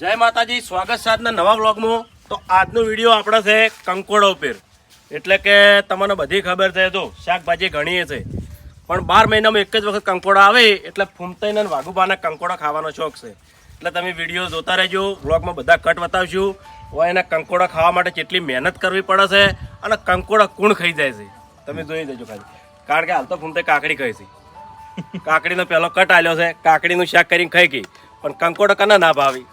જય માતાજી, સ્વાગત છે આજના નવા વ્લોગમાં. તો આજનો વિડીયો આપણે છે કંકોડો ઉપર, એટલે કે તમને બધી ખબર છે. તો શાકભાજી ઘણી છે, પણ 12 મહિનામાં એક જ વખત કંકોડા આવે એટલે ફૂમતાઈને અને વાઘુબાના કંકોડા ખાવાનો શોખ છે. એટલે તમે વિડીયો જોતા રહેજો. વ્લોગમાં બધા કટ બતાવશું. હોય એના કંકોડા ખાવા માટે કેટલી મહેનત કરવી પડે છે અને કંકોડા કોણ ખાઈ જાય છે તમે જોઈ દેજો ખાલી. કારણ કે હાલ તો ફૂમતે કાકડી ખાઈ છે. કાકડીનો પહેલો કટ આલ્યો છે, કાકડીનું શાક કરીને ખાઈ ગઈ, પણ કંકોડા કના ના ભાવી.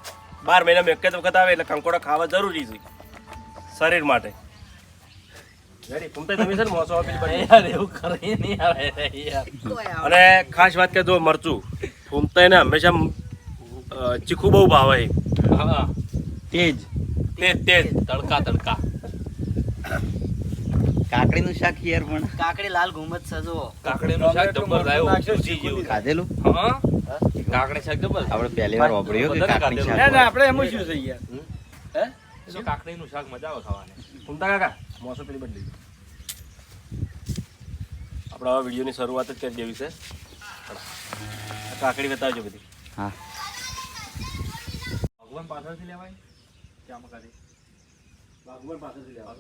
12 મહિનામાં એક જ વખત આવે એટલે કંકોડા ખાવા જરૂરી છે શરીર માટે. અને ખાસ વાત કે જો મરચું ફૂમતાઈને હંમેશા ચીખું બહુ ભાવે. તેજ તડકા કાકડીનું શાક યાર, પણ કાકડી લાલ ઘુમત સજો કાકડીનું શાક જબર આવ્યો ખાધેલું. હા કાકડી શાક જબર આપણે પહેલી વાર વાપર્યું કે કાકડી શાક. ના આપણે એમ શું છે યાર. હે તો કાકડીનું શાક મજા આવે ખાવાની. ફૂમતા કાકા મોસો પેલી બદલી આપણે આ વિડીયોની શરૂઆત જ કરી દેવી છે. કાકડી બતાવજો બધી. હા, ભગવાન પાછળથી લેવાય ક્યાં મકાથી બાગુબર પાસેથી લેવા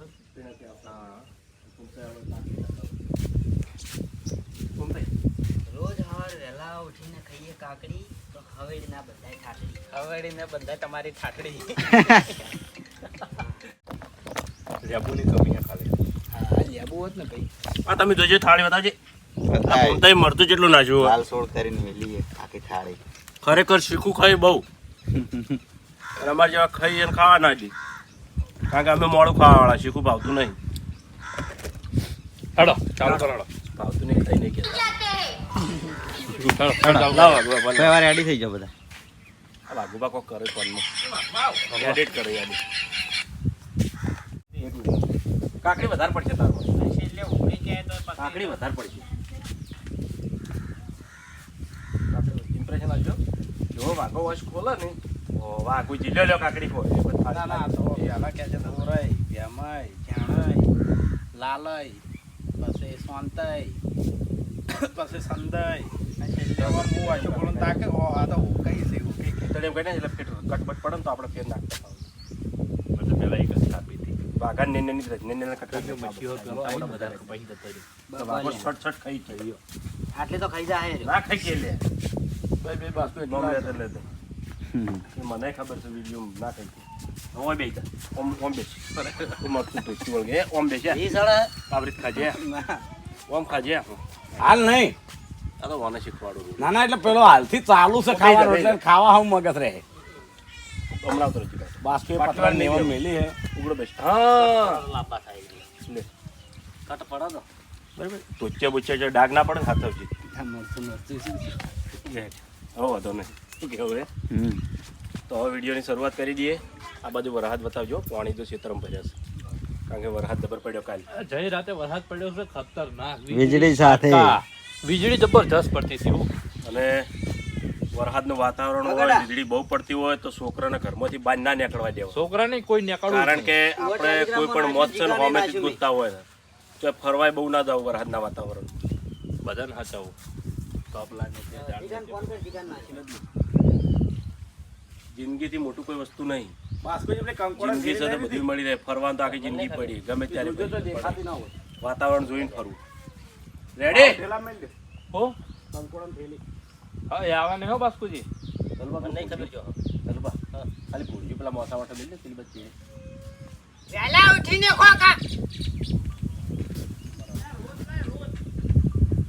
રોજ સવારે વહેલા ઉઠીને ખાઈએ કાકડી તો હવેડી ના બંધાય ઠાકડી. હવેડી ને બંધાય તમારી ઠાકડી. લેબુની કમી છે ખાલી. હા લેબુ હોત ને ભાઈ. આ તમે જોજો થાળી બતાવજે. આ ફૂમતાએ મરચું જેટલું નાખ્યું હોય. લાલ સોળ કરીને મેલી આખી થાળી. ખરેખર શીખું ખાઈ બહુ. અને અમારે જેવા ખાઈ અને ખાવા ના દી, કારણ કે અમે મોડું ખાવાવાળા, શીખું ભાવતું નહીં. હેડો ચાલો કરો હેડો. ભાવતું નહીં થઈ નહીં કહેતા. લાવો કોઈ વાર રેડી થઈ જાવ બધા. આ વાઘુબા કોક કરે ફોનમાં એડિટ કરે યાર. કાકડી વધારે પડશે તારો. કાકડી વધારે પડશે. ઇમ્પ્રેશન આવજો. જો વાઘો વોશ ખોલે ને વાઘુ જીલ્યો લ્યો કાકડી ખોલે. લાલય પછી સોંતય પછી સંદાય તળેમ કહીને એટલે ફેર કટબટ પડે ને તો આપણે ફેર નાખતા થાવ. એટલે પેલા એક જ થાપી હતી. વાઘા ને કટકા મચ્છીઓ પેલો આવીને વધારે કપાઈ જતો રહ્યો. વાઘો છટ ખાઈ ગયો. આટલી તો ખાઈ જાય રે. ના ખાઈ કે લે બે બાસ્તુ નોમ લેતો લેતો. મને ખબર છે વિડીયો ના ખાઈ કે ઓમ બેસા ઓમ બેસ મરતું તો શું વળગે ઓમ બેસ્યા ઈ સળે પાવરીત ખાજે ઓમ ખાજે. હાલ નહીં, આ તો મને શીખવાડું. ના ના, એટલે પેલો હાલથી ચાલુ છે ખાવાનું, એટલે ખાવા હું મગજ રહે. હમણાં તો રજી બાસ્કે પતરા નેવર મેલી હે. ઉગડો બેસ. હા લાંબા થાય લે કટ પડો તો બરાબર. તોચ્ચે બુચ્ચે જો ડાઘ ના પડે ને હાથ આવજે. મરચું લે હવે વાંધો નહીં. શું કહેવું રે? તો હવે વિડીયોની શરૂઆત કરી દઈએ. આ બાજુ વરસાદ બતાવજો. પાણી તો ખેતરમાં ભર્યા છે, કારણ કે વરસાદ જબર પડ્યો કાલે. જય રાતે વરસાદ પડ્યો છે ખતરનાક. વીજળી સાથે. વીજળી જબરજસ્ત પડતી હતી હો. અને વરસાદનું વાતાવરણ હોય, વીજળી બહુ પડતી હોય તો છોકરાને ઘરમાંથી બહાર ના નીકળવા દેવા. છોકરાને કોઈ નીકળવું કારણ કે આપણે કોઈ પણ મોત છે ને હોમેથી જ ગુજતા હોય ને તો ફરવાય બહુ ના જાવ વરસાદના વાતાવરણ. બધાને હચાવું કપલાને જિંદગીથી મોટું કોઈ વસ્તુ નહીં. બાસ્કો જેટલે કંકોડા જિંદગી સાથે બધું મળી રહે. ફરવાનું તો આખી જિંદગી પડી, ગમે ત્યારે તો પડી. દેખાતી ના હોય. વાતાવરણ જોઈને ફરવું. રેડી? ઠેલા મેલ દે. હો કંકોડાની થેલી. હા એ આવવાને હો બાસ્કુજી. નહીં ખબર જો ચલબા ખાલી ભૂલજો પેલા મોસા વાટા બેન પેલી બચ્ચી વહેલા ઉઠીને ખો કા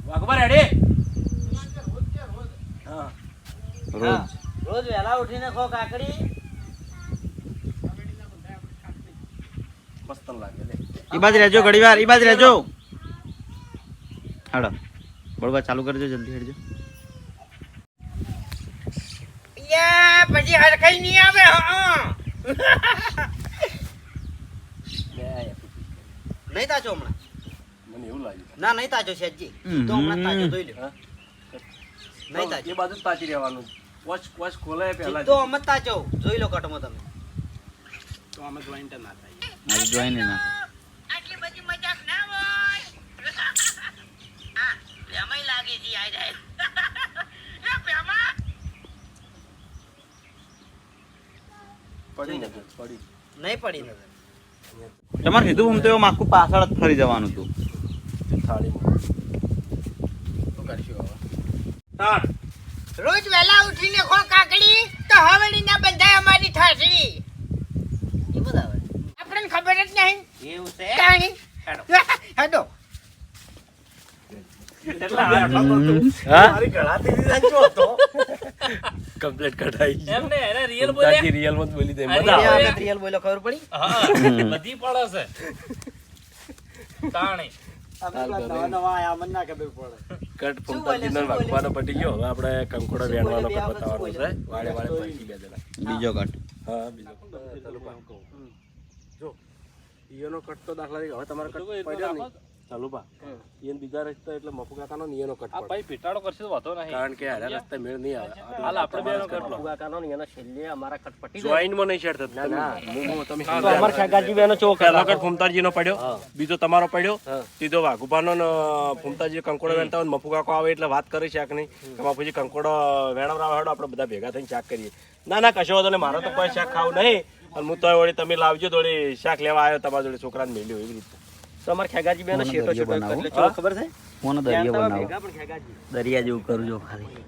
વાઘબા રેડી? હા રોજ રોજ વહેલા ઉઠીને ખો કાકડી. મસ્ત લાગે લે. ઈ બાજુ રહેજો, ઘડી વાર ઈ બાજુ રહેજો. હાલો બળવા ચાલુ કરજો, જલ્દી હેડજો. યા પછી હરખાઈ નહીં આવે. નહીં તાજો હમણાં. મને એવું લાગ્યું. ના નહીં તાજો શેઠજી. તો હમણાં તાજો જોઈ લ્યો. નહીં તાજો એ બાજુ જ તાચી રહેવાનું. વોચ ખોલે પહેલા તો અમે તાજો જોઈ લો કટમાં તમે. તો અમે જોઈન્ટ ના થાય. આજે જોઈ ને ના આટલી બધી મજાક ના હોય. હા પેમાઈ લાગે છે આઈ જાય. એ પેમા પડી નજર પડી નહીં પડી નજર. તમારે સીધું હું તો એવું આખું પાછળ જ ફરી જવાનું હતું. થાળીમાં શું કરશું હવે? સ્ટાર્ટ. રોજ વહેલા ઉઠીને ખો કાકડી તો હવળી ના બંધાય અમારી થાસડી. એ બરાબર. આપણને ખબર જ નહીં. એવું છે. કાણી. હેડો. કમ્પ્લીટ કઢાઈ એમ ને એને રિયલ તાજી રિયલ માં જ બોલી દે મજા આવે રિયલ બોલો ખબર પડી. હા બધી પડે છે તાણી કટ ફૂમતાજીનો વાગવાનો પટી ગયો. હવે આપણે કંકોડો વેણવાનો કટ બતાવવાનો છે. વાળે વાળે પડી બે જણા. બીજો કટ. હા બીજો ચાલુ પા. જો ઈયોનો કટ તો દાખલા તરીકે હવે તમારો કટ પડ્યો ને ચાલુ પા ઈયન બીજા રસ્તા એટલે મફુ કાકાનો ને ઈયોનો કટ આ પડે. ભાઈ પેટાડો કરશે તો વાંધો નહીં કારણ કે હારા રસ્તા મેળ નહીં આવે. હાલ આપણે બેનો કટ લો. જોઈન માં નહીં શેર થતું. તમે અમાર ખેગાજી બેનો ચો પહેલો કટ ફૂમતાજીનો પડ્યો, બીજો તમારો પડ્યો, ત્રીજો વાઘુબાનો ને ફૂમતાજી કંકોડો વેણતા હોય ને મફુ કાકો આવે એટલે વાત કરી શાક નહીં કે બાપુજી કંકોડો વેણવરાવા હેડો આપણે બધા ભેગા થઈને શાક કરીએ. ના ના કશો વાંધો નહીં, મારો તો કોઈ શાક ખાવું નહીં અને હું તો વળી તમે લાવજો થોડી શાક લેવા આવ્યો તમારા જોડે છોકરાને મેલ્યું એવી રીતે. મને દરિયો બનાવો. ખબર છે મને દરિયો બનાવો. દરિયા જેવું કરજો ખાલી.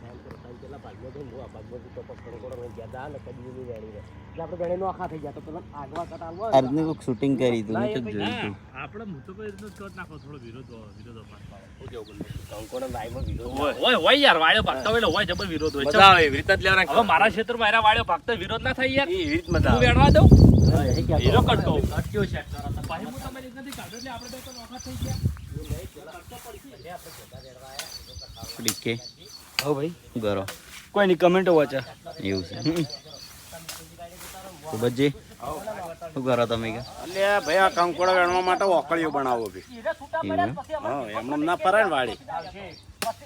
આજની કોઈક શૂટિંગ કરી હતું મેં તો જોયું હતું. આપણે હું તો કોઈ રીતનો કટ નાખો થોડો વિરોધ હોય. હોય યાર વાળ્યો ભાગતા હોય એટલે હોય જબર વિરોધ હોય. મજા આવે એવી રીતે જ લેવાના. હવે મારા ક્ષેત્રમાં એના વાળ્યો ભાગતા વિરોધ ના થાય યાર. એવી રીતે મજા હું આવે. વેણવા દઉં હીરો કટ કહું. પાછી હું તમારી રીતનાથી કાઢો એટલે આપણે બે તો નોખા થઈ ગયા. ડીકે હો ભાઈ કરો કોઈ નહીં કમેન્ટો વાંચા. એવું છે. સુબતજી શું કરો તમે કે? અલ્યા ભાઈ આ કંકોડા વેણવા માટે ઓકળીઓ બનાવો ભી. એવું એમ? હા એમને ના પરાય ને વાળી.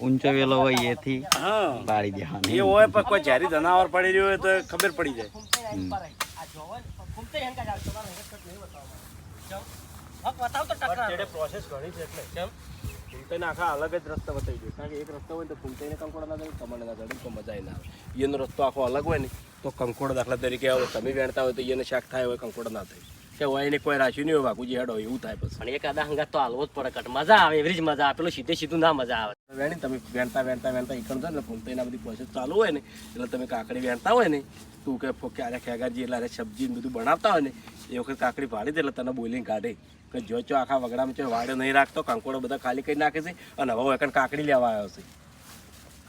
ઊંચો વેલો હોય એથી હા બાળી દેવાનું. એ હોય પણ કોઈ ઝેરી જનાવર પડી રહ્યું હોય તો ખબર પડી જાય. હમ. પ્રોસેસ ઘણી છે એટલે કેમ ફૂમતાઈને આખા અલગ જ રસ્તા બતાવી દે. કારણ કે એક રસ્તો હોય ને તો ફૂમતાઈને કંકોડા ના થાય, કમળ ના થાય તો મજા ના આવે. એનો રસ્તો આખો અલગ હોય ને તો કંકોડો દાખલા તરીકે હવે તમે વેણતા હોય તો એને શાક થાય હોય કંકોડો ના થાય કે હોય એને કોઈ રાખ્યું નહીં હોય બાપુજી હેડો એવું થાય પછી. પણ એક આદા હંગાત તો હાલવો જ પડે કટ મજા આવે એવી જ મજા આવે પેલું સીધે સીધું ના મજા આવે વેણી તમે વેણતા એકમ છે ને ફૂમતાઈને આ બધી પ્રોસેસ ચાલુ હોય ને એટલે તમે કાકડી વેણતા હોય ને તું કે ક્યારે ખેગાજી એટલે અરે સબ્જી બધું બનાવતા હોય ને એ વખત કાકડી ભાડી દે એટલે તને બોલીને કાઢે કે જો ચો આખા વગડામાં ચો વાડ્યો નહીં રાખતો કંકોડો બધા ખાલી કરી નાખે છે અને હવે એકણ કાકડી લેવા આવ્યો છે.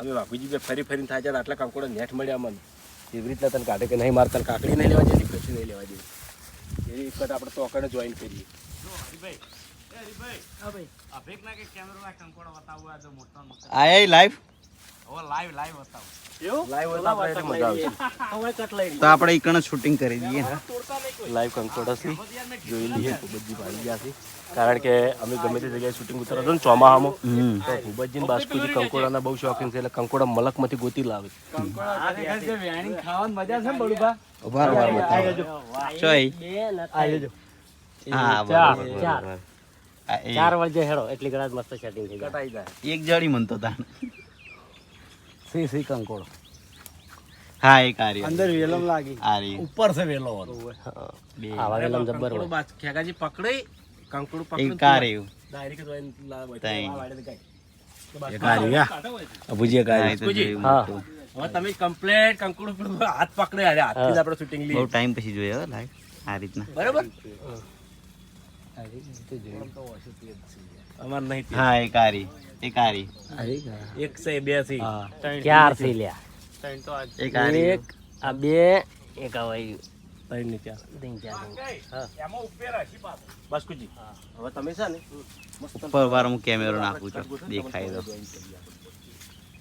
હવે બાપુજી બે ફરી ફરીને થાય છે આટલા કંકોડો નેટ મળ્યા મને એવી રીતના તને કાઢે કે નહીં મારે તને કાકડી નહીં લેવા જેવી કશું નહીં લેવા જેવી એવી વખત આપણે તો અકડે જોઈન કરીએ. આય લાઈવ લાઈવ હોય તો આપણે એટલે મજા આવશે. તો આપણે ઈકણ શૂટિંગ કરી દઈએ ને. લાઈવ કંકોડાથી જોઈ લઈએ બધી પાડી ગયા છે કારણ કે અમે ગમે તે જગ્યાએ શૂટિંગ ઉતરતા હતો ને ચોમાહામાં તો ભૂપતજી ને બાસ્કુજી કંકોડાના બહુ શોખીન છે એટલે કંકોડા મલકમાંથી ગોતી લાવે. વેણી ખાવાની મજા છે ને બળુભા. ઉભા રહો બતાવો. ચોય હા બરાબર, બરાબર. આ એ ચાર વળજે હેડો એટલી ઘણા મસ્ત સેટિંગ થઈ જાય કટાઈ જાય. એક જડી મનતો તા. સી કંકોડો હા એક આરી અંદર વેલમ લાગી આરી ઉપર છે વેલો હતો. બે આવા વેલમ જબ્બર કંકોડો હોય બાદ ખેગાજી પકડે કંકોડું એક આરી ડાયરેક્ટ જોઈને લાવે. તઈ. આ વાળે ગાય. એક આરી અભુજી એક હા, એ તો જોયું હા. મોટું. હવે તમે કમ્પ્લેટ કંકોડું પર હાથ પકડે અરે હાથથી જ આપણે શૂટિંગ બહુ લઈએ ટાઈમ પછી જોયો લાઈવ આ રીતના. બરાબર. અમાર નહીં તે. હા એક આરી એક છે બે છે ચાર સી લ્યા એક આરી એક આ બે એક આ વાયુ ત્રણ ની ચાર. ત્રણ ચાર બાસ્કુજી હવે તમે છે ને મસ્ત ઉપર વાર હું કેમેરો નાખું છું દેખાય તો.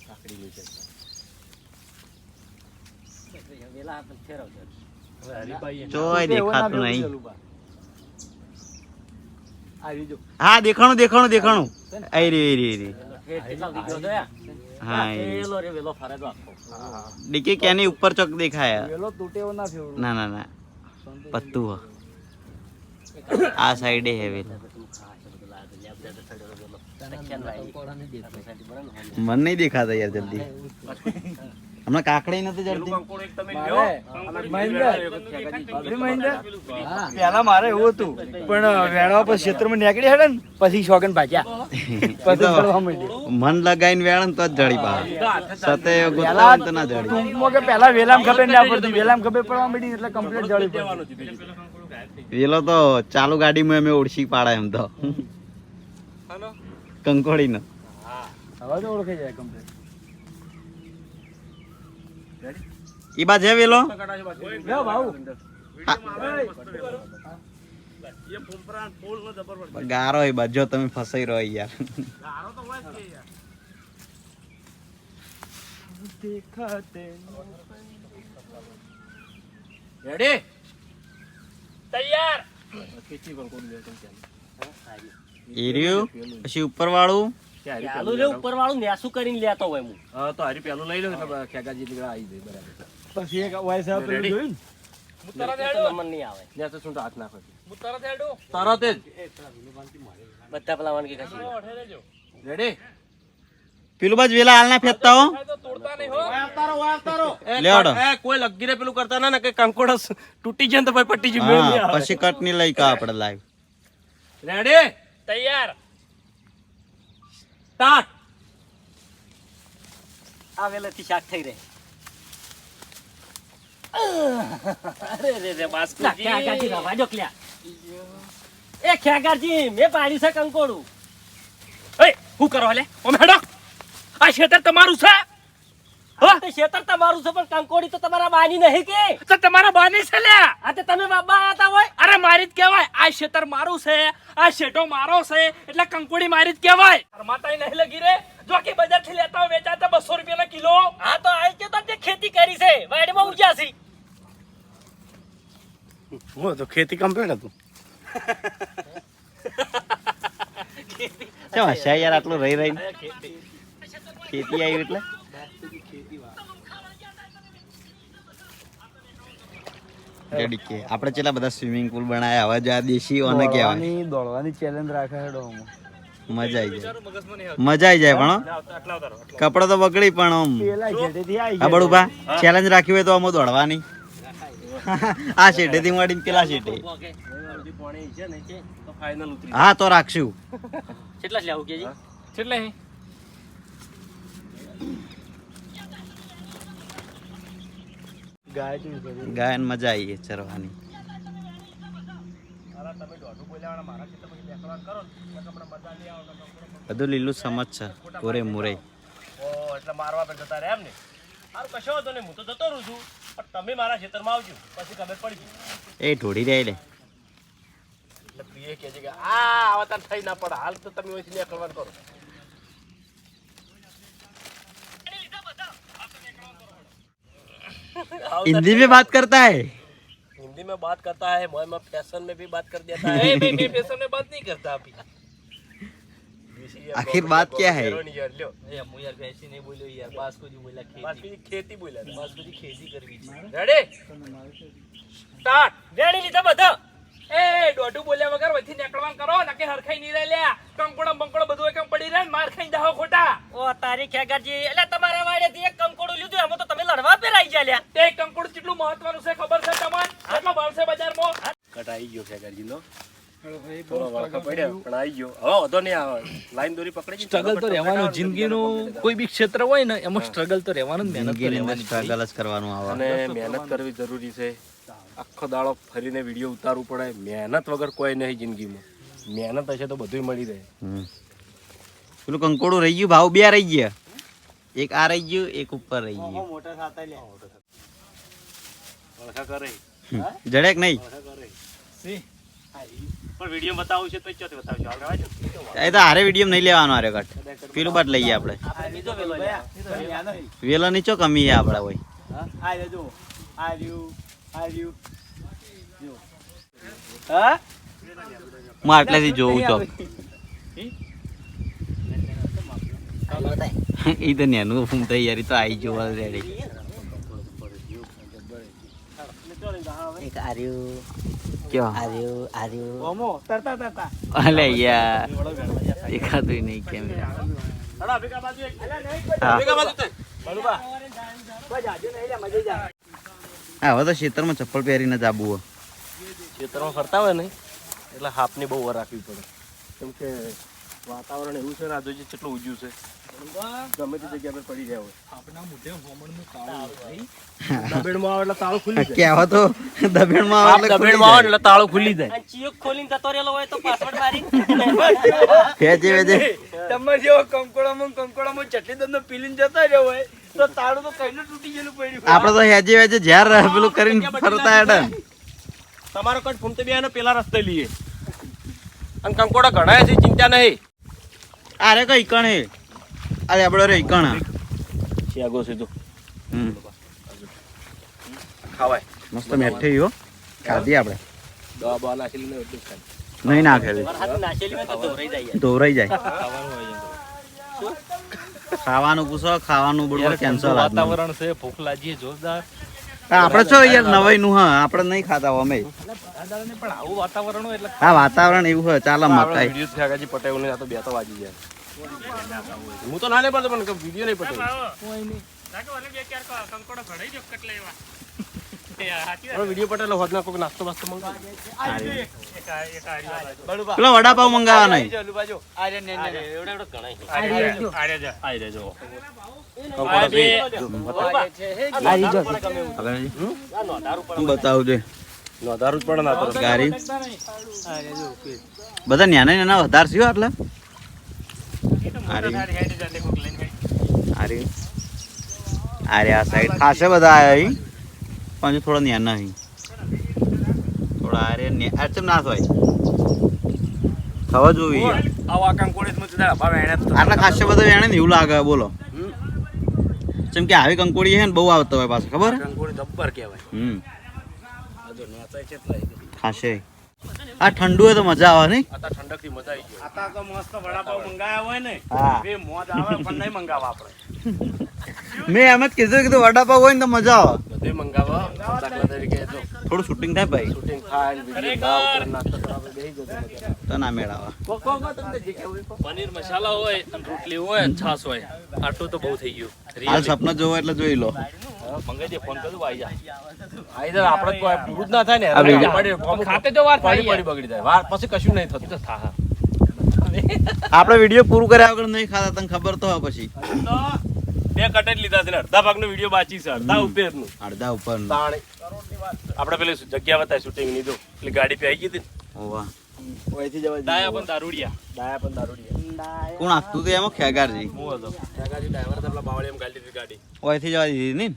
કાકડી નીચે વેલા હાથ ફેરવજો ચોય દેખાતું નહીં. હા દેખાણું આઈ રી કેટલા વિડિયો જોયા હા એ. પેલો રે વેલો ફરે તો આખો ડીકે ક્યાંની ઉપર ચોક દેખાય. વેલો તૂટેવો ના થયો. ના પત્તું હ. આ સાઈડે હે વેલા. મને નહીં દેખાતા યાર જલ્દી. હમણાં કાકડી નથી પેલું જડતી. કંકોડો એક તમે લ્યો. પેલા મારે એવું હતું પણ વેળા પર ક્ષેત્રમાં નીકળી હેડે ને પછી શોગન ભાગ્યા પછી ચડવા માંડી. મન લગાઈને વેળન તો જ જડી પાવે. સતે ગોતવા તો ના જડી. ટૂંકમાં કે પેલા વેલામ ખબર ના પડતી વેલામ ખબર પડવા માંડી એટલે કમ્પ્લીટ જડી પડી. દેવાનું છે બીજું. વેલો તો ચાલુ ગાડીમાં અમે ઓળખી પાડે એમ તો હાલો. કંકોડી નો. હવે તો ઓળખાઈ જાય કમ્પ્લીટ. ઈ બાજ હે વેલો. લ્યો ભાઉ એ ફૂમપરાન ફૂલ નો જબરદસ્ત. ગારો એ બાજો તમે ફસાઈ રહ્યો યાર. ગારો તો હોય જ કે યાર. રેડી? તૈયાર. ખેંચી કંકોડું લે તમે ચાલો. એર્યું પછી ઉપર વાળું ચાલુ રે ઉપર વાળું નેસું કરીને લેતો હોય હું. હા તો હારી પેલું લઈ લો એટલે ખેગાજી નીકળા આવી જાય બરાબર. પછી એક વાયસ પેલું જોયું ને તો નમન નહીં આવે. ત્યાં તો શું તો હાથ નાખો. તરત જ બધા પેલા વાનગી ખાસી. રેડી? પેલું બાજ વેલા હાલ ના ફેંકતા હો. લેવડો. એ કોઈ લગીરે પેલું કરતા ના ને કે કંકોડો તૂટી જાય ને તો ભાઈ પટ્ટી જી મેળ નહીં હા આવે. પછી કટ ની લઈ કા આપણે લાઈવ. રેડી? તૈયાર. સ્ટાર્ટ. આ વેલેથી શાક થઈ રહે. અરે રે રે બાસ્કુજી. ખેગારજી રવા દો ક્લ્યા. એ ખેગારજી મેં પાડી છે કંકોડું. એ શું કરો લે ઓમે હેડો આ ખેતર તમારું છે હા તે ખેતર તમારું છે પણ કંકોડી તો તમારા બાની નહીં કે. તો તમારા બાની છે લ્યા આ તે તમે બાબા આતા હોય. અરે મારી જ કહેવાય આ ખેતર મારું છે આ શેઠો મારો છે એટલે કંકોડી મારી જ કહેવાય માતાઈ નહીં લગી રે જો કે બજાર થી લેતા હોય વેચાતા 200 રૂપિયા કિલો હા તો આ કે તે ખેતી કરી છે વાડીમાં ઉગ્યા છે. હું તો ખેતી કમ્પ્લીટ હતું. કેમ હસ્યા યાર આટલું રહી રહીને ખેતી આવી એટલે રેડી કે આપણે કેટલા બધા સ્વિમિંગ પુલ બનાયા હવે જો આ દેશી ઓને કહેવાય દોડવાની ચેલેન્જ રાખે હેડો આમાં. મજા આવી જાય મજા આવી જાય પણ હો. કપડો તો બગડી પણ આમ પેલા છેટેથી આવી આ બડું બા ચેલેન્જ રાખી હોય તો આમ દોડવાની આ શેઠેથી મળીને પેલા શેઠે પાણી છે ને કે તો ફાઇનલ ઉતરી. હા તો રાખશું કેટલા લેવું કેજી? એટલે ગાય ચૂઈ કરી. ગાયન મજા આવી ગઈ ચરવાની. બધું લીલું સમજ છે કોરે મુરે. ઓ એટલે મારવા પર જતા રહે એમ ને. હારું કશો વાંધો નહીં હું તો જતો રહું છું પણ તમે મારા ખેતરમાં આવજો પછી ખબર પડી ગઈ. એ ઢોળી રહી લે એટલે પ્રિય કહે છે કે આ આવતા થઈ ના પડે હાલ તો તમે ઓછી નીકળવાનું કરો. हिंदी में बात करता है. हिंदी में बात करता है मैं फैशन में भी बात कर देता है. मैं फैशन में बात नहीं करता अभी आखिर बात क्या है? લ્યો હું યાર બેસી નહીં બોલ્યો યાર બાસ્કુજી બોલ્યા બાકી ખેતી બોલ્યા બાસ્કુજી ખેતી કરવી છે રેડી સ્ટાર્ટ. રેડી લીધા બધા. એ દોઢું બોલ્યા વગર વચ્ચે નીકળવાનું કરો નકે હરખાઈ નહીં રહે લ્યા કંકોડો બંકોડો બધું એકમ પડી રહે ને માર ખાઈ જાઓ ખોટા ઓ તારી ખેગારજી એટલે તમારા વાડેથી એક કંકોડું લીધું એમાં તો તમે લડવા પે રહી ગયા લ્યા. તે કંકોડું કેટલું મહત્વનું છે ખબર છે તમને આટલો ભાવ છે બજારમાં કટ આવી ગયો ખેગારજી નો થોડો વળખા પડ્યો પણ આવી ગયો હવે વધો નહીં આવે લાઈન દોરી પકડી સ્ટ્રગલ તો રહેવાનું જિંદગીનું કોઈ બી ક્ષેત્ર હોય ને એમાં સ્ટ્રગલ તો રહેવાનું જ, મહેનત તો જિંદગીની અંદર રહેવાની. સ્ટ્રગલ જ કરવાનું આવે. અને મહેનત કરવી જરૂરી છે. આખો દાડો ફરીને વિડીયો ઉતારવું પડે. મહેનત વગર કોઈ નહીં જિંદગીમાં. મહેનત હશે તો બધું મળી રહે. પેલું કંકોડું રહી ગયું ભાવ બે રહી ગયા. એક આ રહી ગયું એક ઉપર રહી ગયું. વળખા કરે જડેક નહીં પણ વિડીયો બતાવું છે તો ચોથી બતાવજો આગળ આવજો. એ તો હારે વિડીયો નહીં લેવાનો હારે કટ પેલું બાદ લઈએ આપણે આ લીધો પેલો લ્યા. વેલા નીચો કમી છે આપડા હોય. હું આટલેથી જોઉં તો ઈ તો નેનું ફૂમ તૈયારી તો આવી જોવા રેડી. એક આર્યું ક્યાં ઓમો, તરતા તરતા. અલે યાર દેખાતું નહીં કેમેરા. હેડો, ભેગા બાજુ એક. હા. ભેગા બાજુ તો. હા હવે તો ખેતરમાં ચપ્પલ પહેરીને જ આવવું હોય. ખેતરમાં ફરતા હોય ને એટલે હાફની બહુ વાર રાખવી પડે કેમ કે વાતાવરણ એવું છે ને આજે કેટલું ઊંચું છે ગમે તે જગ્યા પર પડી જાય હોય દબેડમાં આવે એટલે તાળું ખુલી જાય કહેવા તો દબેણમાં આવે એટલે ખુલી દબેડમાં આવે એટલે તાળું ખુલી જાય અને ચિયોક ખોલીને જતો રહેલો હોય તો પાસવર્ડ મારી ફેજે વેજે તમારે જેવો કંકોડામાં ચટલી દંડો પીલીને જતા રહ્યો હોય તો તાળું તો કઈનું તૂટી ગયેલું પડ્યું. આપણે તો હેજે વેજે જ્યાર પેલું કરીને ફરતા હેડે. તમારો કટ ફૂમતે બે પેલા રસ્તે લઈએ અને કંકોડા ઘણા છે ચિંતા નહીં અરે કઈ કણે અરે આપડે રે કણ શિયાગો સીધો ખાવાય મસ્ત મેઠી હો ખાધી આપણે દવા બવા નાખેલી નહીં એટલું ખાય નહીં નાખેલી હાથ નાખેલી હોય તો ધોરાઈ જાય ધોરાઈ જાય ખાવાનું પૂછો ખાવાનું બરોબર કેન્સલ વાતાવરણ છે ભૂખ લાગી જોરદાર આપણે છો યાર નવાઈ નું હા આપણે નહીં ખાતા હો અમે પણ આવું વાતાવરણ હોય એટલે હા વાતાવરણ એવું હોય ચાલો મકાઈ વિડીયો થયાગાજી પટાયું નહીં આ તો બે તો વાગી જાય હું તો ના નહીં પડતો પણ વિડીયો નહીં પટાયું વિડીયો પટેલો હોત ના કોઈ નાસ્તો બાસ્તો મંગાવ પેલો વડાપાવ મંગાવવા નહીં બતાવું છે વધારું જ પડે ના તો ગાડી બધા નાના નાના વધારે છે એટલે અરે આ સાઈડ ખાસે બધા આયા પણ થોડા નાના અહીં થોડા અરે ચમ ના થાય થવા જોવી આવા કંકોડી મત ભાવે એને આટલા ખાસે બધા વેણે ને એવું લાગે બોલો જેમ કે આવી કંકોડી છે ને બહુ આવતો હોય પાછું ખબર કંકોડી જબ્બર કહેવાય. આ જો નેચાય છે એટલે ખાસે આ ઠંડુ હોય તો મજા આવે નહીં આ ઠંડક થી મજા આવી ગઈ આતા તો મસ્ત વડાપાવ મંગાયા હોય ને હા બે મોજ આવે પણ નહીં મંગાવા આપણે. મેં એમ જ કીધું વડાપાવ હોય ને તો મજા આવે બધે મંગાવા દાખલા તરીકે જો થોડું શૂટિંગ થાય ભાઈ શૂટિંગ થાય ને વિડીયો નાસ્તો કરવા બેસી જતો મજા તો ના મેળાવા પનીર મસાલા હોય અને રોટલી હોય છાસ હોય આટલું તો બહુ થઈ ગયું હાલ સપના જોવો એટલે જોઈ લો મંગાઈ દે ફોન કરું આવી જા આ ઇધર આપણે તો પૂરું જ ના થાય ને ખાતે જો વાર થાય પડી બગડી જાય વાર પછી કશું નહીં થતું તો થા આપણે વિડીયો પૂરું કર્યા વગર નહીં ખાતા તને ખબર તો હોય પછી બે કટ જ લીધા છે ને અડધા ભાગનો વિડીયો બાકી છે અડધા ઉપરનું અડધા ઉપર તાણે આપણે પેલી જગ્યા બતાવી શૂટિંગ ની જો પેલી ગાડી પે આવી ગઈ હતી ઓવા ઓયથી જવા ડાયા પણ દારૂડિયા ડાયા પણ દારૂડિયા કોણ આપતું તો એમાં ખેગારજી હું હતો ગાડી ડ્રાઈવર તો પેલા બાવળિયામાં ગાડી દીધી ગાડી ઓયથી જવા દીધી ને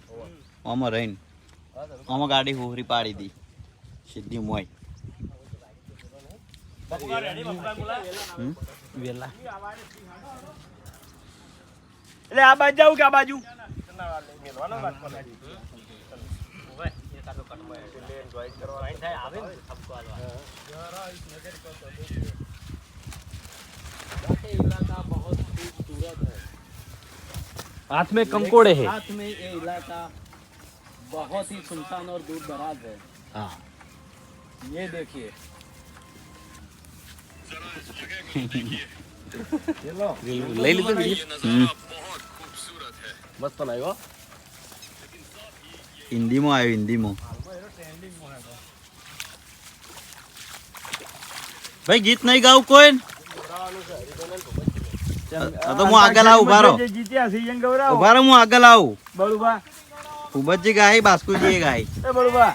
આમાં રહીને આમાં ગાડી હોરી પાડી દી સીધી મોય વેલા એટલે આ બાજુ જાવું કે આ બાજુ हाथ में कंकोड़े है हाथ में ये इलाका बहुत ही सुनसान और दूर दराज है हाँ ये देखिए લઈ લીધો વિડીયો મસ્ત લાગ્યો હિન્દીમાં આવ્યું હિન્દીમાં ભાઈ ગીત નહીં ગાવું કોઈ તો હું આગળ આવું ઉભા રહો જે જીત્યા છે યંગ ગૌરાવ ઉભા રહો હું આગળ આવું બળુબા ઉબજી ગાય બાસ્કુજી ગાય એ બળુબા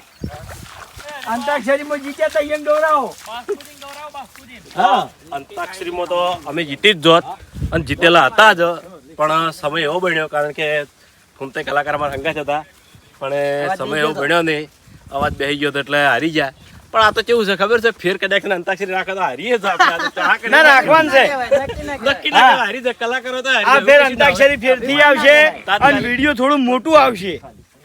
અંતાક્ષરીમાં જીત્યા તા યંગ ગૌરાવ હા અંતાક્ષરીમાં તો અમે જીતી જ જોત અને જીતેલા હતા જ પણ સમય એવો બન્યો કારણ કે ફૂમતે કલાકાર અમારા હંગાત હતા પણ સમય એવો બન્યો નહીં અવાજ બેસી ગયો તો એટલે હારી ગયા પણ આ તો કેવું છે ખબર છે ફેર કદાચ અંતાક્ષરી રાખે તો હારીએ જ આપણે ના રાખવાનું છે નક્કી ના હારી જાય કલાકારો તો હારી આ જાય. ફેર અંતાક્ષરી ફેરથી આવશે અને વિડીયો થોડું મોટું આવશે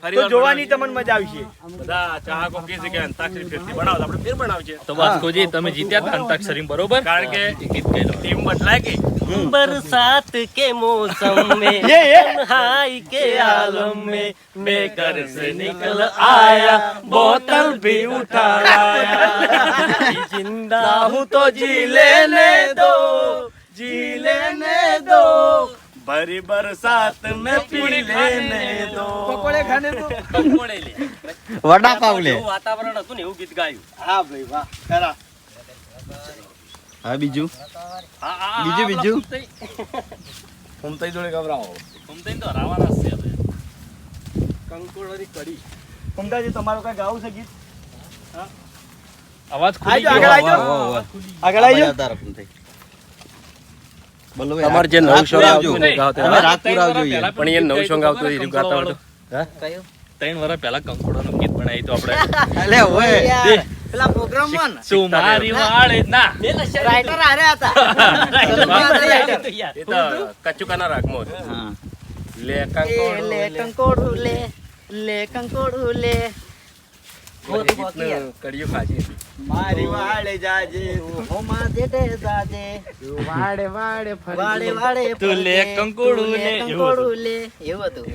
તો જોવાની તમને મજા આવશે બધા ચાહકો કહે છે કે અંતાક્ષરી ફેરથી બનાવો તો આપણે ફેર બનાવશે तो बास्कोजी તમે જીત્યા હતા અંતાક્ષરી બરોબર કારણ કે ટીમ બદલાય ગઈ बरसात के मौसम में ये तन्हाई के आलम में मैं घर से निकल आया बोतल भी उठा लाया जिंदा हूँ तो जी लेने दो ભરી બરસાત में पी लेने दो પકોડે ખાને તો કંકોડે લે વડાપાવ લે એવું વાતાવરણ હતું ને એવું ગીત ગાયું. હા ભાઈ વાહ કરા હા બીજું હા, હા, બીજું, હા, બીજું? ફૂમતાઈ જોડે ગભરાવો ફૂમતાઈને તો હરાવવાના જ છે હવે. કંકોડોની કઢી. કમદાજી તમારું કઈ ગાવું છે ગીત અવાજ ખુલી આજો ગયો. આગળ આજો આગળ આજો તમારે જે નવું સોંગ આવતું તમે રાત પુરાવજો યાર. પણ એ નવું સોંગ આવતું એ ગાતા આવતું. 3 વર્ષ પહેલા કંકોડાનું ગીત બનાવી તો આપણે અલે ઓય પેલા પ્રોગ્રામમાં ને તું મારી વાળે ના રાઇટર આરે હતા એ તો કચુકાના રાગમાં હતું. હા લે કંકોડો લે કંકોડું લે ગીતનું કડિયું ખાજી હતી. મારી વાળે જાજે હોમા દેડે જાજે વાડે વાડે વાડે વાડે તું લે કંકોડું લે, કંકોડું લે એવું હતું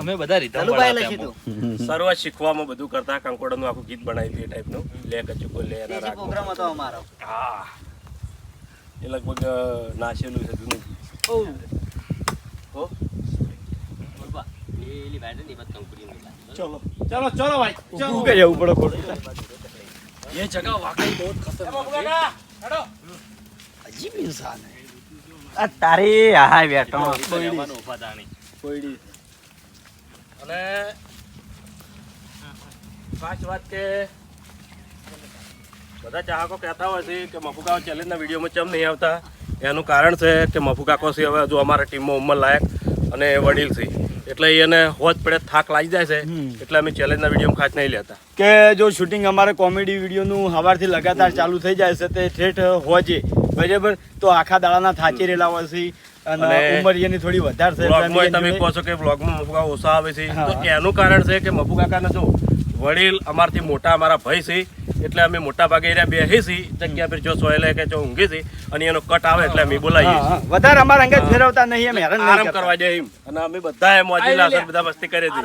અમે બધા રીતમ ચલુભાઈ પડાતા લખ્યું એમ. હતું શરૂઆત શીખવામાં બધું કરતા કંકોડાનું આખું ગીત બનાવી હતું એ ટાઈપનું. લે કચુકો લે એના બીજી રાગમાં. પ્રોગ્રામ હતો અમારો હા એ લગભગ નાશેલું છે જૂનું ગીત. બોલબા, પેલી વાડે ની વાત કંકોડી ની વાત. ચલો ચલો ચલો ભાઈ શું કે જવું પડે ખોટું ये जगह वाकई बहुत खतरनाक है. અજીબ ઇન્સાન હે આ તારી હા બેઠો રહેવાનું ઊભા તાણી. કોઈડી. અને ખાસ વાત કે બધા ચાહકો કહેતા હોય છે કે મફુકા ચેલેન્જના વિડીયોમાં ચમ નહીં આવતા. એનું કારણ છે કે મફુકાકો છે હવે હજુ અમારા ટીમમાં ઉંમર લાયક અને વડીલ છે એટલે એને હોજ પડે થાક લાગી જાય છે એટલે અમે ચેલેન્જના વિડીયો ખાસ નહીં લેતા. કે જો શૂટિંગ અમારે કોમેડી વિડીયોનું સવારથી લગાતાર ચાલુ થઈ જાય છે તે ઠેઠ હોજે બરાબર તો આખા દાડાના થાચી રહેલા હોય છે અને અને ઉંમર એની થોડી વધારે છે બ્લોગમાં એટલે તમે એની કહો છો કે બ્લોગમાં મફુકા ઓછા આવે છે હા. તો એનું કારણ છે કે મફુકાકાને જો વડીલ અમારથી મોટા અમારા ભાઈ છે એટલે અમે મોટા ભાગે એરિયા બેસી છીએ જગ્યા પર જો સોયલે કે જો ઊંઘી છે અને એનો કટ આવે એટલે અમે બોલાવીએ હા, છીએ. હા. વધારે અમારા અંગે ફેરવતા નહીં એમ હેરાન નહીં આરામ કરતા. કરવા જાય એમ અને અમે બધા એમ મોજીલા અસર બધા મસ્તી કરે છે.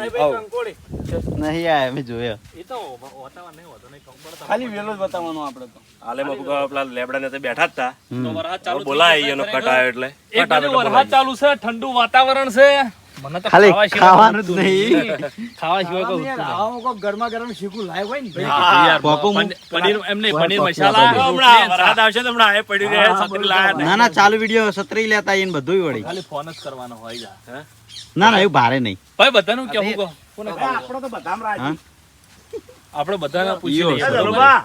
નહીં આ અમે જોયો એ તો વાતાવરણ નહીં હોતું નહીં કંકોડા ખાલી વેલો જ બતાવવાનો આપણે તો હાલે મફુકા પેલા લેબડા ને બેઠા જ હતા તો વરસાદ ચાલુ થઈ બોલાય ગયો એનો છે કટ આવે એટલે એક કટ આવે બાજુ એટલે વરસાદ ચાલુ છે ઠંડુ વાતાવરણ છે મને તો ખાલી ખાવા સિવાય ખાવાનું જ ગમતું નહીં. ખાવા સિવાય કોઈ આમ યાર, ઉઠતું આવામાં કોક ગરમા ગરમ શીખું લાય હોય ને ભાઈ. નહીં. યાર, પોપો પનીર એમ નહીં પનીર પોપો મસાલા પોપો. હમણાં વરસાદ આવશે તો હમણાં આ પડી રહે છત્રી લાયા નહીં. ના ના ચાલુ વિડીયો સત્રી લેતા એને બધું વળી ખાલી ફોન જ કરવાનો હોય જા. ના ના એવું ભારે નહીં ભાઈ બધાનું કેવું કહો કોને હવે ખાવું? આપણો તો બધામાં રાજી. હા આપણે બધાને પૂછી ઈયો. લઈએ એ બરોબર? ધરુબા,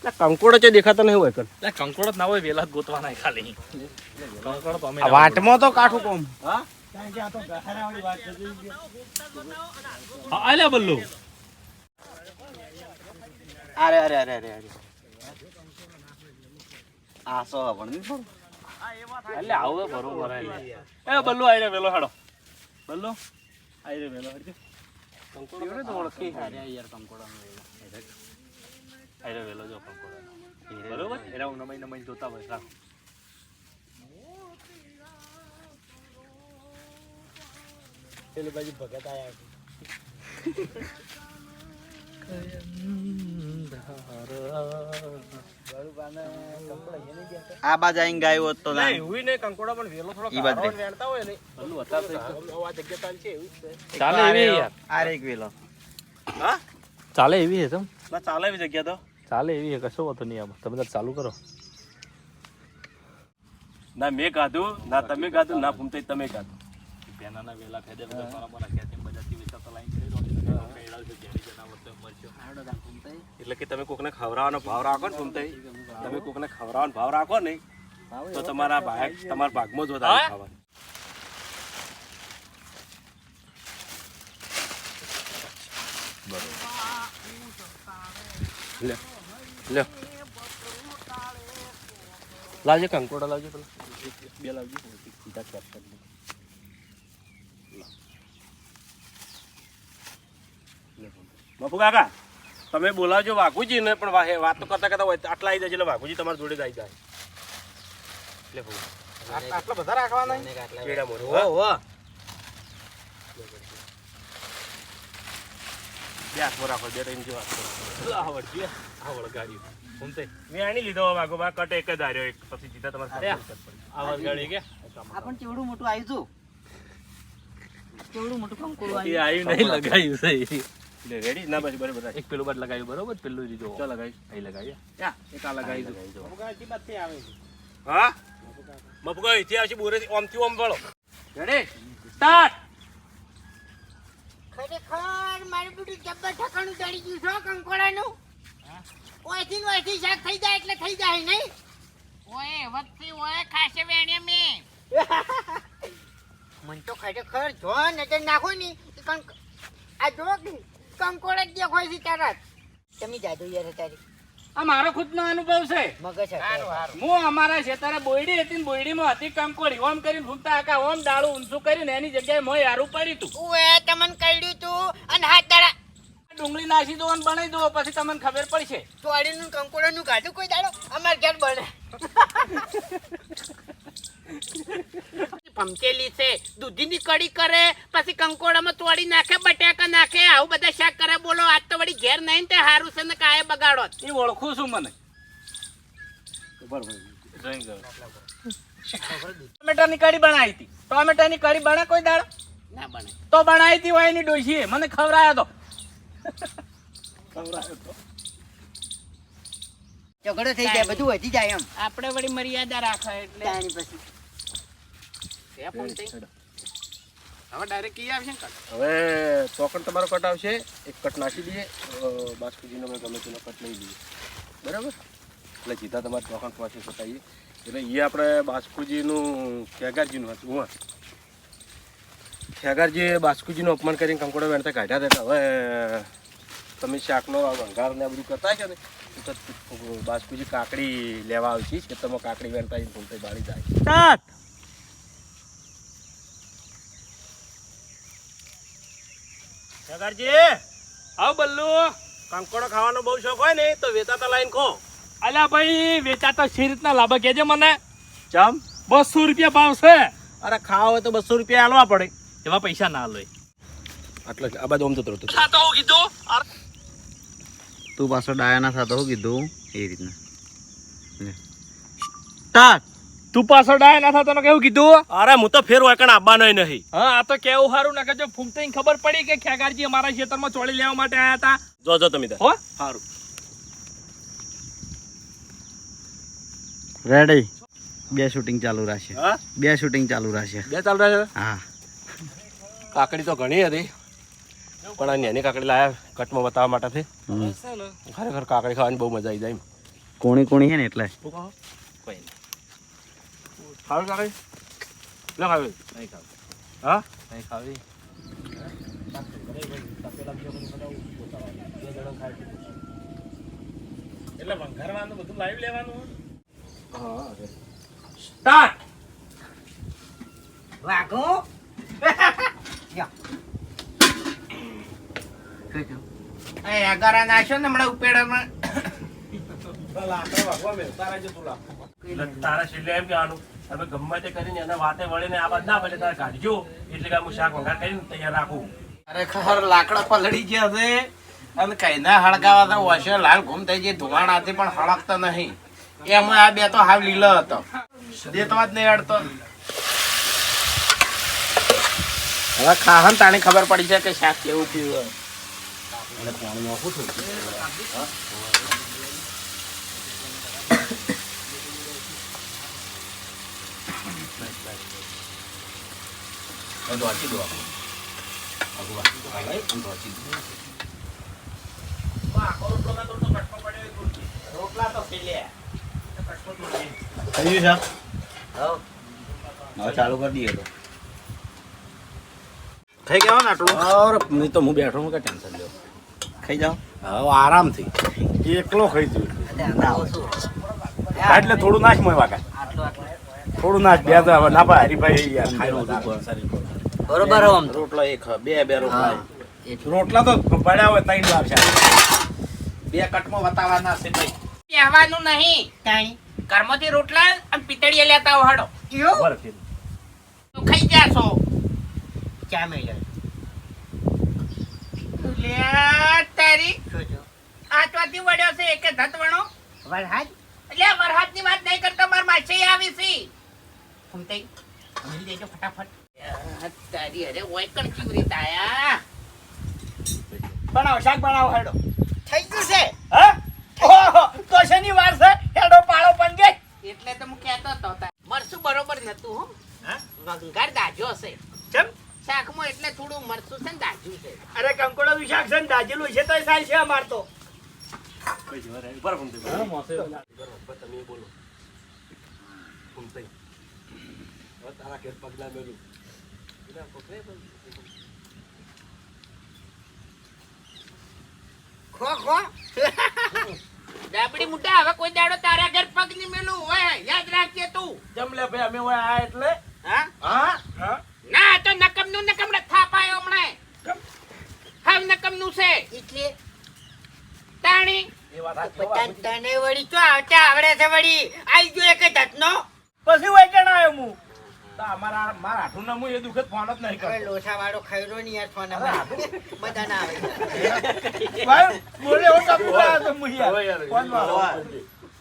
એટલે કંકોડો છે દેખાતો નહીં હોય કણ. એટલે કંકોડો જ ના હોય વેલા જ ગોતવાના ખાલી કંકોડો તો અમે આ ના વાટમાં તો કાઠું કોમ કારણ કે આ તો ગહારાવાળી વાત છે. ગોતીએ. હા, આલ્યા બલ્લુ અરે અરે અરે અરે અરે આ સો પણ નહીં પડે. એટલે આવું બરોબર હે. એ બલ્લુ આઈ રે વેલો હેડો બલ્લુ આઈ રે વેલો હેડજો કંકોડો તો ઓળખી અરે યાર કંકોડાનો વેલો. આઈ રે વેલો જો કંકોડો બરોબર એરા હું નમાઈ નમાઈ જોતા હોય રાખો પેલી બાજુ ભગત આયા આ બાજુ આઈને ગાયું હોત તો ના, ના. એવું નહીં, કંકોડો પણ વેલો થોડો ઈ વાત કાઢો દે. વેણતા હોય ને બલ્લુ હતા તો આ જગ્યા ચાલશે એવું જ છે. ચાલે એવી યાર આ રે એક વેલો હા ચાલે એવી હે તમ ના ચાલે એવી જગ્યા તો ચાલે એવી હે કશો વાતો નહીં આમાં તમે તાર ચાલુ કરો ના મેં ગાધું ના તમે ગાધું ના ફૂમતાઈ તમે ગાધું. પેનાના વેલા ફેદે બધા મારા ખેતી બજારથી વેચાતા લાઈન કરી દો કેળા છે ઘેરી જનાવર તો મરશો એટલે કે તમે કોકને ખવડાવવાનો ભાવ રાખો ને ફૂમતાઈ, તમે કોકને ખવડાવવાનો ભાવ રાખો ને તો તમારા ભાગમાં જ વધારે ખાવાનું. લ્યો લ્યો લાવજો કંકોડા લાવજો પેલા બે લાવજો સીધા કેપ્ટન બાપુ કાકા તમે બોલાવજો વાઘુજી ને પણ વાત તો કરતા કરતા હોય આટલા આવી જાય એટલે વાઘુજી તમારી જોડે જ આવી જાય. લે ભાઈ આટલા બધા રાખવાના કેડા મોરે હો બે હાથમાં રાખો બે ટાઈમ જેવા આવડતી આવડ ગાડી ફૂમતે મેં આની લીધો વાઘો બા કટ એક જ હાર્યો એક પછી જીતા તમારે આ વળગાડી કે આપણ કેવડું મોટું આવ્યું તું કેવડું મોટું કંકોડું એ આવ્યું નહીં લગાયું છે એટલે રેડી ના બસ બરાબર એક પેલું બાદ લગાવ્યું બરોબર પેલું રીજો ચાલ લગાવી અહીં લગાવ્યા યા એક આ લગાવી દો આવે છે હા મફગો અહીંથી આવશે બોરેથી ઓમથી ઓમ વળો રેડી સ્ટાર્ટ. ખરેખર મારું બધું જબ્બર ઠકાણું ચડી ગયું છો કંકોડાનું. ઓયથી ને ઓયથી શાક થઈ જાય એટલે થઈ જાય નહીં. ઓય વત્તી ઓય ખાસે વેણ્યા મે. મન તો ખરેખર જો નજર નાખો ની આ જો કંકોડા જ દેખાય છે તરત. તમે જાદુ યાર તારી આ મારો ખુદનો અનુભવ છે. મગજ હું અમારા ખેતરે બોયડી હતી ને બોયડીમાં હતી કંકોડી. ઓમ કરીને ફૂમતા આકા ઓમ ડાળું ઊંચું કરીને એની જગ્યાએ મોય હારું પડ્યું તું. ઓય તમને કહ્યું તું અને હાથ દાડા ડુંગળી નાસી દો અને બનાવી દો પછી તમને ખબર પડશે. ચોડીનું કંકોડાનું ગાધું કોઈ દાડો અમાર ઘેર બને. પમચેલી છે દૂધીની કડી કરે પછી કંકોડામાં તોડી નાખે બટાકા નાખે આવું બધા શાક કરે. બોલો આજ તો વળી ઘેર નહીં તે હારું છે ને કાય બગાડો. એ ઓળખું છું મને. ટમેટાની કઢી બનાવી હતી. ટમેટાની કઢી બને કોઈ દાડો ના બને તો બનાવી હતી હોય એની ડોશીએ મને ખવડાયો તો. ઝઘડો થઈ જાય બધું વધી જાય એમ. આપણે વળી મર્યાદા રાખે એટલે ત્યાંની પછી હવે ડાયરેક્ટ કી આવશે ને કટ. હવે ચોકડ તમારો કટ આવશે એક કટ નાખી દઈએ બાસ્કુજીનો મેં ગમે તેનો કટ લઈ લઈએ બરાબર એટલે સીધા તમારે ચોકડ પાછી શકાઈએ એટલે એ આપણે બાસ્કુજીનું ખેગારજીનું હતું હું ખેગારજી બાસ્કુજીનું અપમાન કરીને કંકોડા વેણતા કાઢ્યા હતા એટલે હવે તમે શાકનો વંઘાર ને આ બધું કરતા છો ને તો બાસ્કુજી કાકડી લેવા આવશે ખેતરમાં કાકડી વેણતા ભૂલતા બાળી જાય. સ્ટાર્ટ. ખેગારજી આવ બલ્લુ. કંકોડો ખાવાનો બહુ શોખ હોય ને તો વેચાતા લાઈન ખો. અલ્યા ભાઈ વેચાતો સી રીતના લાભ કેજે મને. ચમ 200 રૂપિયા ભાવ છે. અરે ખાવા હોય તો 200 રૂપિયા આલવા પડે. એવા પૈસા ના લો. આટલો જ આ બાજુ આમ જતો રહેતો. ખાતો હું કીધું તું પાછો ડાયાના સાથે હું કીધું એ રીતના સ્ટાર્ટ તું પાછો ડાય ના થતો ને કેવું કીધું. અરે હું તો ફેર હોય કણ આવવાનો નહીં. હા આ તો કેવું સારું ને કે જો ફૂમતાઈને ખબર પડી કે ખેગારજી અમારા ખેતરમાં ચોળી લેવા માટે આયા હતા. જો તમે તાર. હો સારું રેડી બે શૂટિંગ ચાલુ રહેશે હા બે શૂટિંગ ચાલુ રહેશે બે ચાલ રહ્યા છે. હા કાકડી તો ઘણી હતી પણ આ નાની કાકડી લાયા કટમાં બતાવવા માટે થી ખરેખર કાકડી ખાવાની બહુ મજા આવી જાય એમ. કોણી કોણી છે ને એટલે શું કહો કોઈ નહીં ખાવી કાકડી લે ખાવી નહીં ખાવી હા નહીં ખાવી એટલે વંઘારવાનું બધું લાઈવ લેવાનું હા સ્ટાર્ટ. વાઘો અગારા નાખ્યો ને હમણાં ઉપેડામાં. તારા છેલ્લે એમ કહેવાનું તમે ગમે તે કરીને એને વાતે વળીને આ બાદ ના ભલે તારે કાઢજો એટલે કે હું શાક વઘાર કરીને તૈયાર રાખું. ખરેખર લાકડા પલળી ગયા છે અને કઈ ના હળગાવા તો વસે લાલ ઘૂમ થઈ જાય ધુવાણાથી પણ હળકતો નહીં. એમાં આ બે તો હાવ લીલો હતો દેતવા જ નહીં અડતો. હવે ખાહન તાણી ખબર પડી છે કે શાક કેવું પીવું. ચાલુ કરી દઈએ તો થઈ ગયો ને આટલું નહીં તો હું બેઠો હું કઈ ટેન્શન લ્યો ખાઈ જાઓ હવે આરામથી એકલો ખાઈ ગયો એટલે થોડું નાશ મોય વાગા થોડું નાશ બે તો હવે ના પાય હરીભાઈ યાર ખાઈ બરોબર રોટલા એક બે રોટલા રોટલા તો પડ્યા હોય ત્રણ વાર છે બે કટમાં વતાવાના છે ભાઈ. કહેવાનું નહીં તાણી કર્મોથી રોટલા અને પિતળીએ લેતા હો હડો બરાબર છે. તો ખાઈ જાશો. ચા મેળ્યો લે તારી આટવાથી વડ્યો છે એક ધતવણો વરહાદ એટલે વરહાદ ની વાત નહીં કરતો માર માછે આવી છે ફૂમતાઈ જલ્દી દેજો ફટાફટ તારી અરે ઓય કણ ચીવરી તાયા બનાવો શાક બનાવો હેડો થઈ ગયું છે હા ઓહો તો શેની વાર છે હેડો પાળો પણ ગઈ એટલે તો હું કહેતો હતો મરસું બરોબર નતું હો વંગાર દાજો છે કેમ શાકમાં એટલે થોડું મરસું છે ને દાજ્યું છે અરે કંકોડો નું શાક છે ને દાજેલું છે તોય સાલ છે અમાર તો તમે બોલો ફૂમતાઈ. હવે તારા ઘેર પગલા મેલું ખો ખો ડાબડી મુટા હવે કોઈ દાડો તારા ઘર પગ ની મેલું હોય યાદ રાખજે તું જમ લે ભાઈ અમે ઓય આયા એટલે હા હા ના આ તો નકમ નું નકમ થાપાયો હમણે હાવ નકમ નું છે એટલે તાણી એ વાત સાચી હો. તને વળી તો આવતા આવડે છે વળી આઈ ગયો એક ધતનો પછી હોય કે ના આવ્યો હું તો મારા હાથું ના હું એ દુઃખદ ફોન જ નહીં હવે કરતો લોસા વાળો ખૈરો ની યાર ફોન મજા ના આવે ભાઈ બોલે હો કાપુ લાયા તો મુહિયા હવે યાર. ફોન વાળો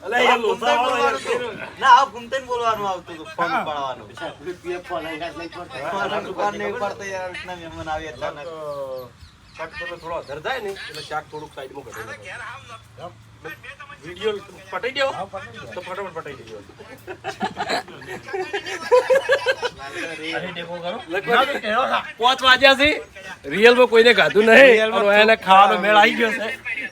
અલે યાર લોસા વાળો યાર ના આ ફૂમતાઈને બોલવાનું આવતું હતું ફોન પાડવાનું ફોન હંગાત નહીં પડતો. ફોન દુકાન નહીં પડતો યાર એટલા મહેમાન આવે અચાનક શાક તો થોડો અધર થાય ને એટલે શાક થોડુંક સાઈડમાં ઘટી નાખો. વિડીયો પટાઈ દો તો ફટાફટ પટાઈ દેજો. લગભગ 5 વાગ્યા છે રિયલમાં કોઈને ખાધું નહીં અને એને ખાવાનો મેળ આવી ગયો છે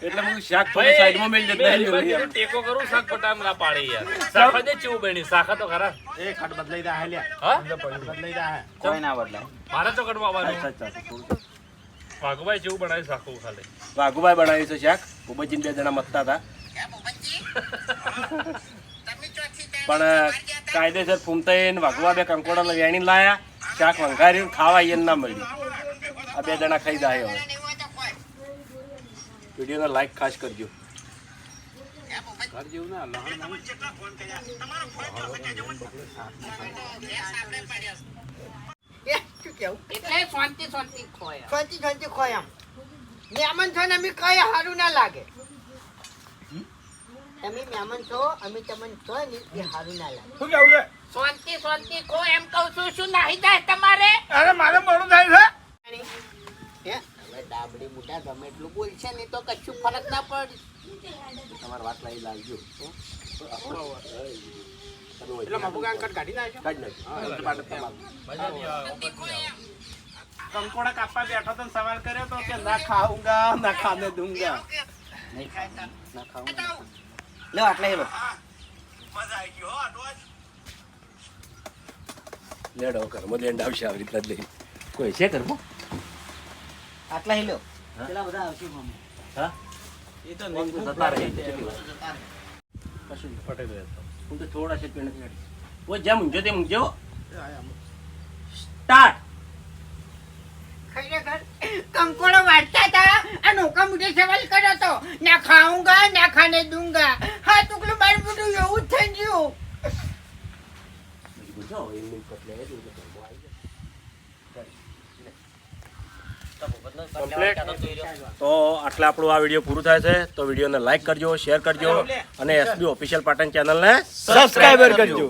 એટલે હું શાક થોડું સાઈડમાં મેળ દેતા ટેકો કરું શાક પટામ ના પાડી યાર શાખા દે ચેવું બની શાખા તો ખરા એ ખટ બદલાઈ દા હે લ્યા હા બદલાઈ દા હે કોઈ ના બદલાય મારે તો કડવા આવવાનું ભાગભાઈ જેવું બનાવી શાખું ખાલી વાઘુભાઈ બનાવ્યું છે શાક ઉબજીને 2 જણા મતતા હતા પણ કાયદેસર ફૂમતાઈને વાઘવા 2 કંકોડા વેણી લાયા શાક વંઘાર્યું ખાવા એને ના મળ્યું આ 2 જણા ખાઈ જાય હવે વિડીયોને લાઈક ખાસ કરજો. શું કેવું એટલે શાંતિ શાંતિ ખોયા શાંતિ શાંતિ ખોયા મહેમાન છો ને અમે કઈ સારું ના લાગે તમે મહેમાન છો અમે તમને છો ને એ સારું ના લાગે શું કેવું છે શાંતિ શાંતિ ખો એમ કહું છું શું નાહી જાય તમારે અરે મારે મોડું થાય છે હવે ડાબડી મોટા ગમે એટલું બોલશે ને તો કશું ફરક ના પડે તમારે વાત લાવી લાવજો એટલે મફુગાન કટ કાઢી નાખજો કાઢી નાખજો. કંકોડા કાપવા બેઠો તો સવાલ કર્યો તો કે ના ખાઉંગા ના ખાને દૂંગા લે આટલા હેલો લેડો ઘરમાં લેન્ડ આવશે આવી રીતના જ લઈ કોઈ છે ઘરમાં આટલા હેલો પેલા બધા આવશે મમ્મી હા એ તો જતા રહે કશું પટાઈ દે હું તો થોડા છે પેણ થી ઓ જેમ ઊંઝો તેમ ઊંઝો સ્ટાર્ટ. ખરેખર કંકોડો વાંચતા હતા અને ઓકા મુઢે સવાલ કર્યો તો ના ખાઉંગા ના ખાને દૂંગા હા ટુકડું બાર બધું એવું જ થઈ ગયું જો એમની પટલે એ દૂધ કરવો આવી જાય તો આટલે આપણું આ વિડીયો પૂરું થાય છે તો વિડીયોને લાઈક કરજો, શેર કરજો અને એસબી ઓફિશિયલ પાટણ ચેનલને સબસ્ક્રાઇબર કરજો.